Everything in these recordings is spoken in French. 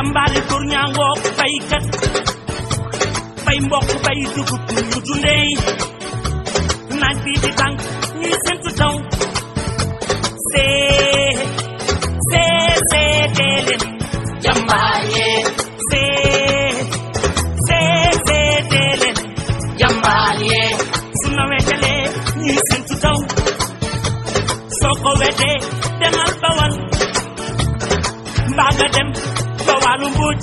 jàmbaari góor ñaangoo baykat bay mbokk bay dugub ñu dundee naaj bi di tànk ñuy sentu taw dee leen jàmbaar yee dee leen jàmbaar yee su nawetalee ñuy sentu taw soo ko wetee demal bawal mbaa nga dem ba wàllu mbuuj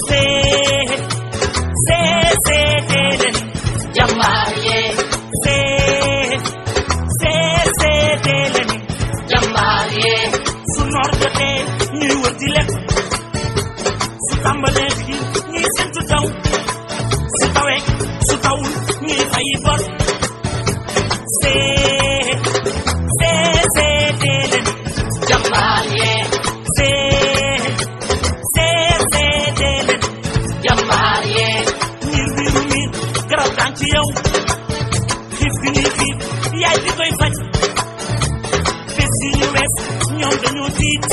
dee leen jàmbaar yee dee leen jàmbaar yee su noor jotee ñuy wër di lekk su tàmbalee xiin ñuy sentu taw su tawee su tawul ñuy fayi bor dee leen jàmbaar yee dee leen jàmbaar yee miir biiru miir garab daan ci yow xiif gi ñuy xiif yaay bi koy faj bés yi ñu wees ñoom dañoo tiit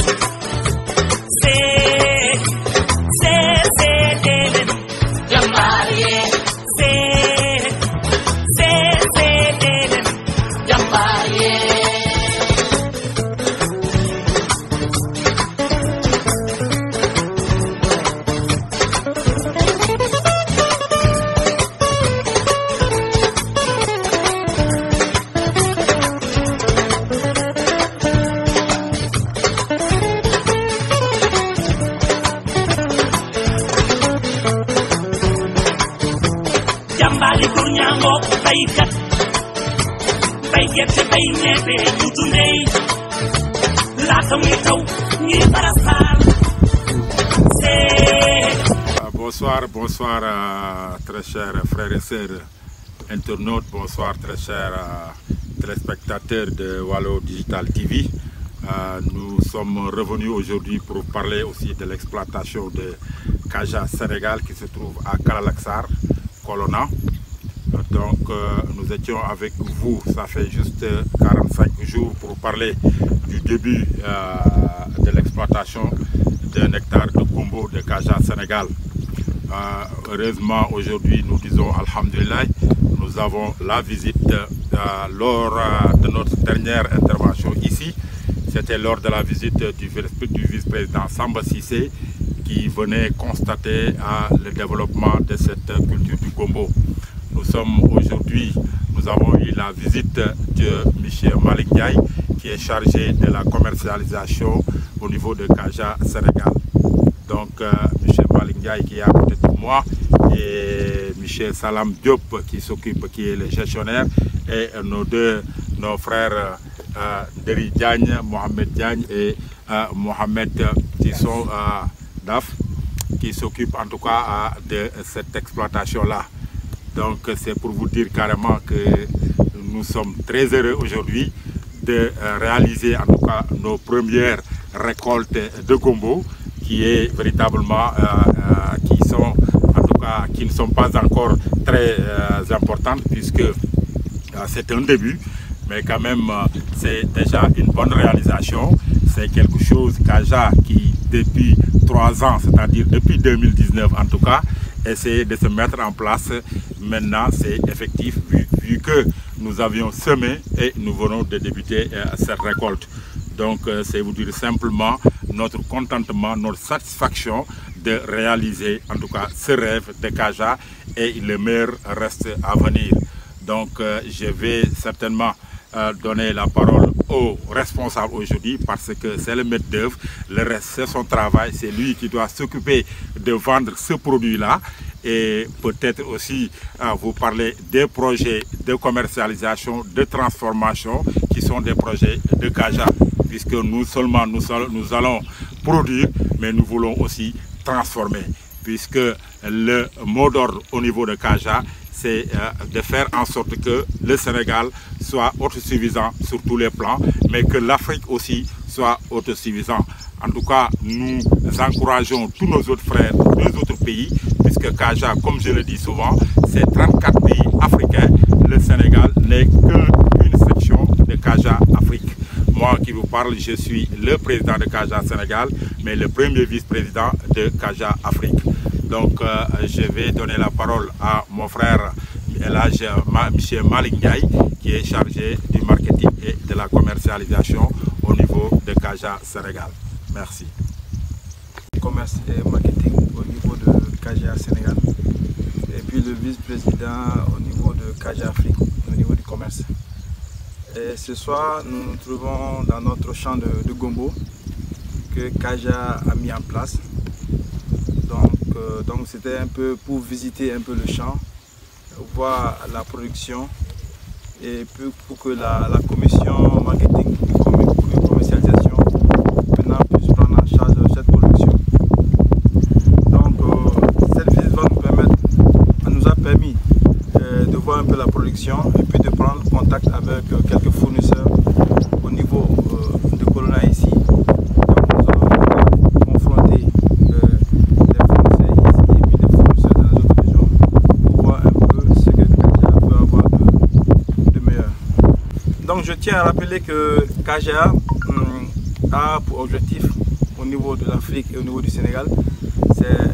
dee leen jàmbaar yee dee leen jàmbaar yee jàmbaari góor ñaangoo baykat bay gerte bay ñebe ñu dundee laata muy taw ñuy barasaal Bonsoir très chers frères et sœurs internautes, bonsoir très chers téléspectateurs de Wallo Digital TV. Nous sommes revenus aujourd'hui pour parler aussi de l'exploitation de Kaja Sénégal qui se trouve à Karalaksar, Kolona. Donc nous étions avec vous, ça fait juste 45 jours pour parler du début de l'exploitation d'un hectare de gombo de Kaja Sénégal. Heureusement aujourd'hui nous disons Alhamdulillah, nous avons la visite lors de notre dernière intervention ici. C'était lors de la visite du vice-président Samba Cissé qui venait constater le développement de cette culture du gombo. Nous avons eu la visite de M. Malick Ndiaye qui est chargé de la commercialisation au niveau de Kaja Sénégal. Donc M. Malick Ndiaye qui est à côté de moi et M. Salam Diop qui est le gestionnaire et nos frères Deri Diagne, Mohamed Diagne et Mohamed qui sont DAF qui s'occupent en tout cas de cette exploitation-là. Donc c'est pour vous dire carrément que nous sommes très heureux aujourd'hui de réaliser en tout cas nos premières récoltes de gombo qui est véritablement qui ne sont pas encore très importantes puisque c'est un début, mais quand même c'est déjà une bonne réalisation. C'est quelque chose Kaja qui depuis 3 ans, c'est-à-dire depuis 2019 en tout cas, essayer de se mettre en place. Maintenant c'est effectif vu que nous avions semé et nous venons de débuter cette récolte. Donc c'est vous dire simplement notre contentement, notre satisfaction de réaliser en tout cas ce rêve de Kaja et le meilleur reste à venir. Donc je vais certainement donner la parole au responsable aujourd'hui parce que c'est le maître d'œuvre, le reste c'est son travail, c'est lui qui doit s'occuper de vendre ce produit-là et peut-être aussi vous parler des projets de commercialisation, de transformation qui sont des projets de Kaja puisque nous allons produire mais nous voulons aussi transformer puisque le mot d'ordre au niveau de Kaja c'est de faire en sorte que le Sénégal soit autosuffisant sur tous les plans, mais que l'Afrique aussi soit autosuffisant. En tout cas, nous encourageons tous nos autres frères des autres pays, puisque Kaja, comme je le dis souvent, c'est 34 pays africains. Le Sénégal n'est qu'une section de Kaja Afrique. moi qui vous parle, je suis le président de CAJA Sénégal, mais le premier vice-président de CAJA Afrique. Donc, je vais donner la parole à mon frère M. Malick Ndiaye, qui est chargé du marketing et de la commercialisation au niveau de CAJA Sénégal. Merci. Commerce et marketing au niveau de CAJA Sénégal, et puis le vice-président au niveau de CAJA Afrique, au niveau du commerce. Et ce soir, nous nous trouvons dans notre champ de gombo que CAJA a mis en place. Donc c'était un peu pour visiter un peu le champ, voir la production, et puis pour que la commission marketing et commercialisation maintenant puisse prendre en charge cette production. Donc cette visite va nous a permis de voir un peu la production et puis de prendre contact avec quelques fournisseurs au niveau de Colonna ici. Donc nous allons confronter les fournisseurs ici et puis les fournisseurs dans les autres régions pour voir un peu ce que CAJA peut avoir de meilleur. Donc je tiens à rappeler que CAJA a pour objectif au niveau de l'Afrique et au niveau du Sénégal, c'est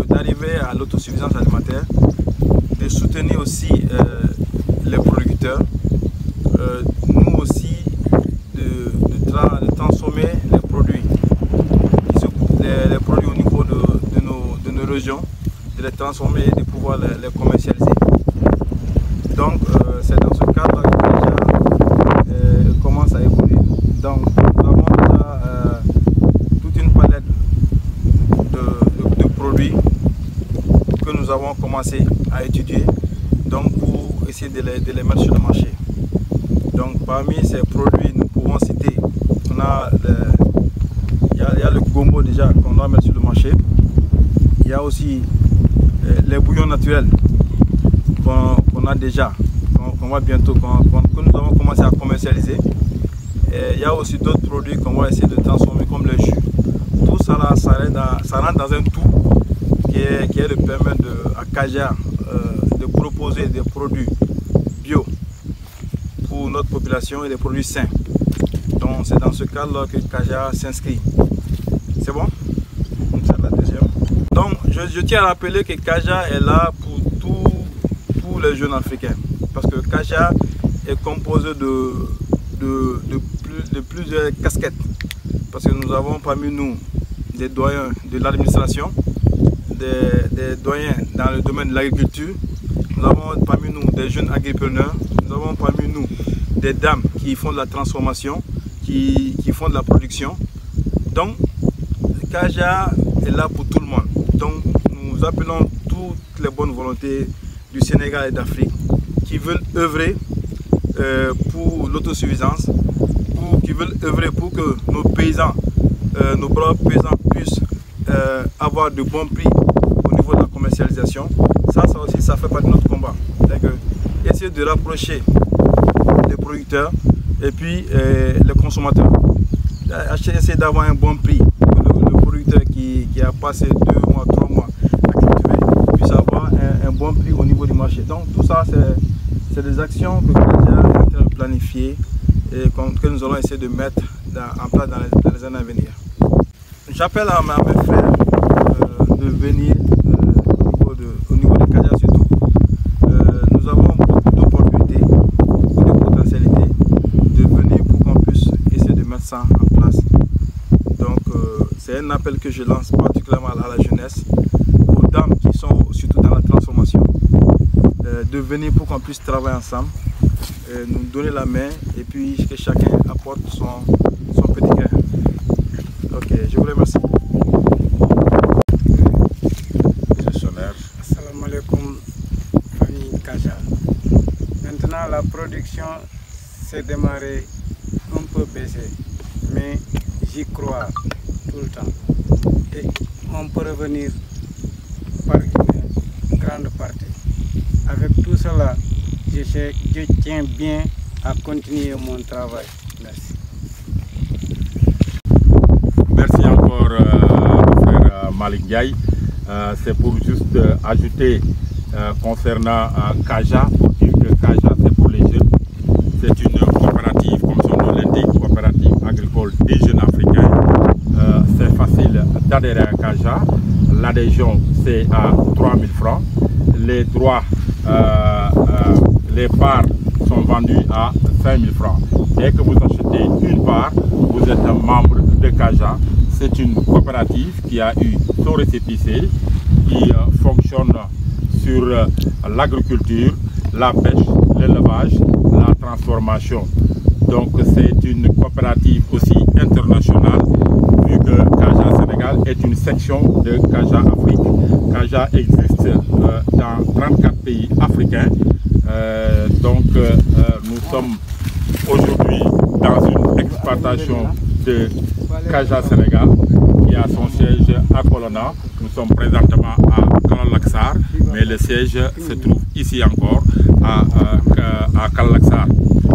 d'arriver à l'autosuffisance alimentaire, de soutenir aussi les producteurs, nous aussi de transformer les produits au niveau de nos régions, de les transformer et de pouvoir les commercialiser. Donc c'est dans ce cadre que CAJA commence à évoluer. Donc nous avons déjà toute une palette de produits que nous avons commencé à étudier, donc pour essayer de les mettre sur le marché. Donc parmi ces produits, nous pouvons citer, il y a le gombo déjà qu'on doit mettre sur le marché. Il y a aussi les bouillons naturels qu'on a déjà, qu'on va bientôt, que nous avons commencé à commercialiser. Et il y a aussi d'autres produits qu'on va essayer de transformer comme le jus. Tout ça là, ça rentre dans un tout qui est de permettre à CAJA de proposer des produits bio pour notre population et des produits sains. Donc c'est dans ce cadre que CAJA s'inscrit. C'est bon? C'est la deuxième. Donc je tiens à rappeler que CAJA est là pour tous les jeunes africains. Parce que CAJA est composé de plusieurs casquettes. Parce que nous avons parmi nous des doyens de l'administration, des doyens dans le domaine de l'agriculture, nous avons parmi nous des jeunes agripreneurs, nous avons parmi nous des dames qui font de la transformation, qui font de la production. Donc CAJA est là pour tout le monde. Donc nous appelons toutes les bonnes volontés du Sénégal et d'Afrique qui veulent œuvrer pour l'autosuffisance, qui veulent œuvrer pour que nos paysans, nos braves paysans puissent avoir de bons prix au niveau de la commercialisation. Ça aussi, ça fait partie de notre combat. C'est-à-dire essayer de rapprocher les producteurs et puis les consommateurs. Essayer d'avoir un bon prix pour le producteur qui a passé 2 mois, 3 mois à cultiver puisse avoir un bon prix au niveau du marché. Donc tout ça, c'est des actions que CAJA est en train de planifier et que nous allons essayer de mettre en place dans les années à venir. J'appelle à mes frères de venir au niveau de CAJA surtout. Nous avons beaucoup d'opportunités, beaucoup de potentialités de venir pour qu'on puisse essayer de mettre ça en place. Donc c'est un appel que je lance particulièrement à la jeunesse, aux dames qui sont surtout dans la transformation, de venir pour qu'on puisse travailler ensemble, nous donner la main et puis que chacun apporte son petit grain. Ok, je vous remercie. Assalamu alaikum, famille CAJA. Maintenant, la production s'est démarrée un peu baissée, mais j'y crois tout le temps. Et on peut revenir par une grande partie. Avec tout cela, je tiens bien à continuer mon travail. Merci. Merci encore, frère Malick Ndiaye. C'est pour juste ajouter concernant CAJA, pour dire que CAJA c'est pour les jeunes. C'est une coopérative adhérez à Kaja, l'adhésion c'est à 3 000 francs. Les droits, les parts sont vendus à 5 000 francs. Dès que vous achetez une part, vous êtes un membre de Kaja. C'est une coopérative qui a eu son récépissé, qui fonctionne sur l'agriculture, la pêche, l'élevage, la transformation. Donc c'est une coopérative aussi internationale, vu que Kaja Sénégal est une section de Kaja Afrique. Kaja existe dans 34 pays africains. Nous sommes aujourd'hui dans une exploitation de Kaja Sénégal qui a son siège à Colonna. Nous sommes présentement à Kalalaksar, mais le siège se trouve ici encore à Kalalaksar.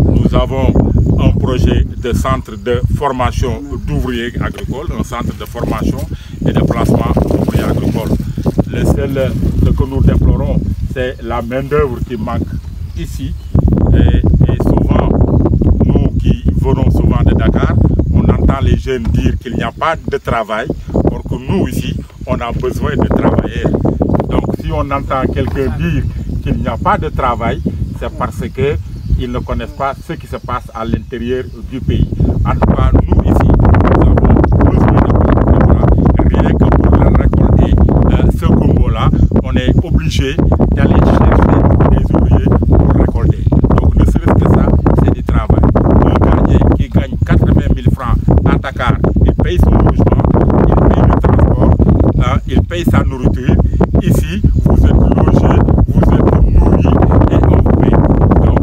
Nous avons un projet de centre de formation d'ouvriers agricoles, un centre de formation et de placement d'ouvriers agricoles. Le seul ce que nous déplorons, c'est la main-d'œuvre qui manque ici. Et souvent, nous qui venons souvent de Dakar, on entend les jeunes dire qu'il n'y a pas de travail, alors que nous ici, on a besoin de travailler. Donc si on entend quelqu'un dire qu'il n'y a pas de travail, c'est parce qu'ils ne connaissent pas ce qui se passe à l'intérieur du pays. En tout cas, nous ici, nous avons besoin de rien que pour récolter ce gombo-là, on est obligé d'aller chercher des ouvriers pour récolter. Donc ne serait-ce que ça, c'est du travail. Un gardien qui gagne 80 000 francs à Dakar, il paye son logement, il paye le transport, il paye sa nourriture. Ici, vous êtes logé, vous êtes nourri et on vous paye. Donc,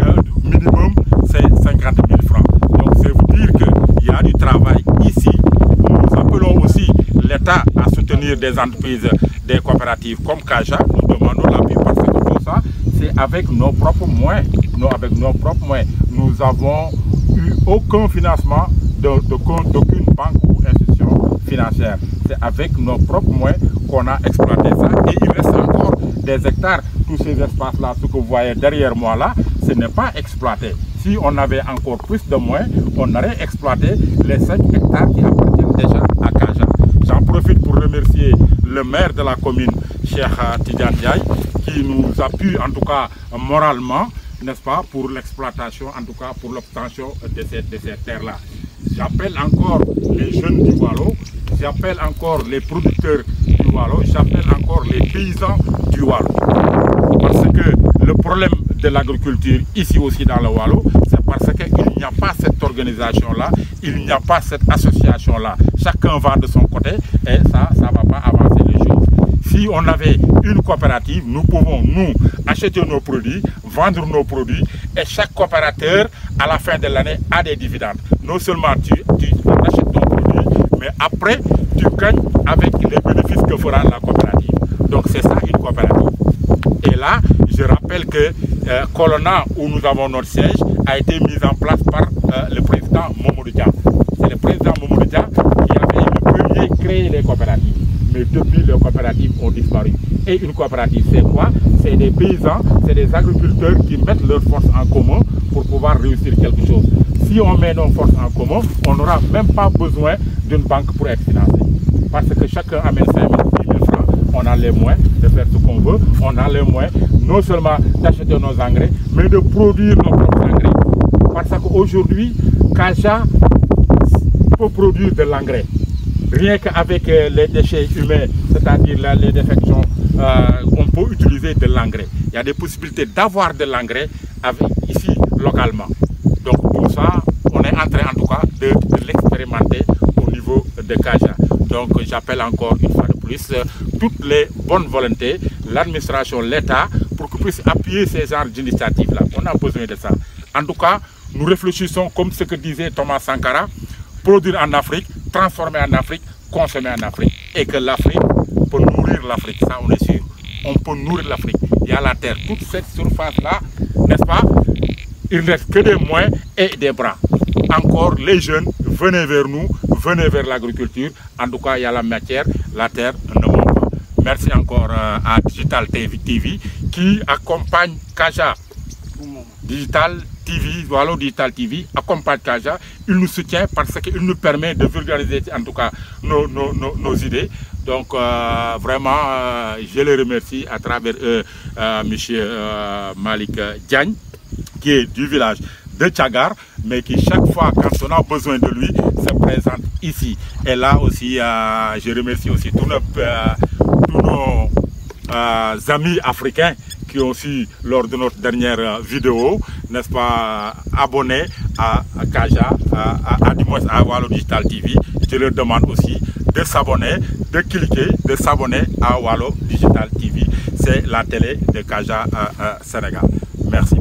le minimum, c'est 50 000 francs. Donc, c'est vous dire qu'il y a du travail ici. Nous appelons aussi l'État à soutenir des entreprises, des coopératives comme Kaja. Nous demandons l'appui parce que tout ça, c'est avec nos propres moyens. Nous n'avons eu aucun financement d'aucune banque ou institution financière. C'est avec nos propres moyens qu'on a exploité ça. Et il reste encore des hectares. Tous ces espaces-là, ce que vous voyez derrière moi là, ce n'est pas exploité. Si on avait encore plus de moyens, on aurait exploité les 5 hectares qui appartiennent déjà à Kaja. J'en profite pour remercier le maire de la commune, Cheikh Tidiane Ndiaye, qui nous appuie en tout cas moralement, n'est-ce pas, pour l'exploitation, en tout cas pour l'obtention de ces terres-là. J'appelle encore les jeunes du Waalo, j'appelle encore les producteurs du Waalo, j'appelle encore les paysans du Waalo. Parce que le problème de l'agriculture ici aussi dans le Waalo, c'est parce qu'il n'y a pas cette organisation-là, il n'y a pas cette association-là. Chacun va de son côté et ça ne va pas avancer les choses. Si on avait une coopérative, nous pouvons, nous, acheter nos produits, vendre nos produits et chaque coopérateur, à la fin de l'année, a des dividendes. Non seulement tu achètes ton produit, mais après, tu gagnes avec les bénéfices que fera la coopérative. Donc c'est ça une coopérative. Et là, je rappelle que Colonna, où nous avons notre siège, a été mis en place par le président Mamadou Dia. C'est le président Mamadou Dia qui avait le premier créé les coopératives. Mais depuis, les coopératives ont disparu. Et une coopérative, c'est quoi? C'est des paysans, c'est des agriculteurs qui mettent leurs forces en commun pour pouvoir réussir quelque chose. Si on met nos forces en commun, on n'aura même pas besoin d'une banque pour être financé. Parce que chacun amène 5 000, 10 000 francs, on a les moyens de faire ce qu'on veut, on a les moyens non seulement d'acheter nos engrais, mais de produire nos propres engrais. Parce qu'aujourd'hui, Kaja peut produire de l'engrais. Rien qu'avec les déchets humains, c'est-à-dire les défections, on peut utiliser de l'engrais. Il y a des possibilités d'avoir de l'engrais ici, localement. Donc tout ça, on est en train en tout cas de l'expérimenter au niveau de Kaja. Donc j'appelle encore une fois de plus toutes les bonnes volontés, l'administration, l'État, pour qu'ils puissent appuyer ces genres d'initiatives-là. On a besoin de ça. En tout cas, nous réfléchissons comme ce que disait Thomas Sankara, produire en Afrique, transformer en Afrique, consommer en Afrique. Et que l'Afrique peut nourrir l'Afrique, ça on est sûr. On peut nourrir l'Afrique. Il y a la terre, toute cette surface-là, n'est-ce pas? Il ne reste que des moyens et des bras. Encore les jeunes, venez vers nous, venez vers l'agriculture. En tout cas, il y a la matière, la terre ne manque pas. Merci encore à Digital TV qui accompagne Kaja. Digital TV, Wallo Digital TV, accompagne Kaja. Il nous soutient parce qu'il nous permet de vulgariser en tout cas nos idées. Donc vraiment, je les remercie à travers eux, M. Malik Diagne, qui est du village de Tchagar, mais qui chaque fois quand on a besoin de lui se présente ici. Et là aussi, je remercie aussi tous nos amis africains qui ont su lors de notre dernière vidéo, n'est-ce pas, abonnés à Kaja, du moins à Wallo Digital TV. Je leur demande aussi de s'abonner, de cliquer, de s'abonner à Wallo Digital TV. C'est la télé de Kaja Sénégal. Merci.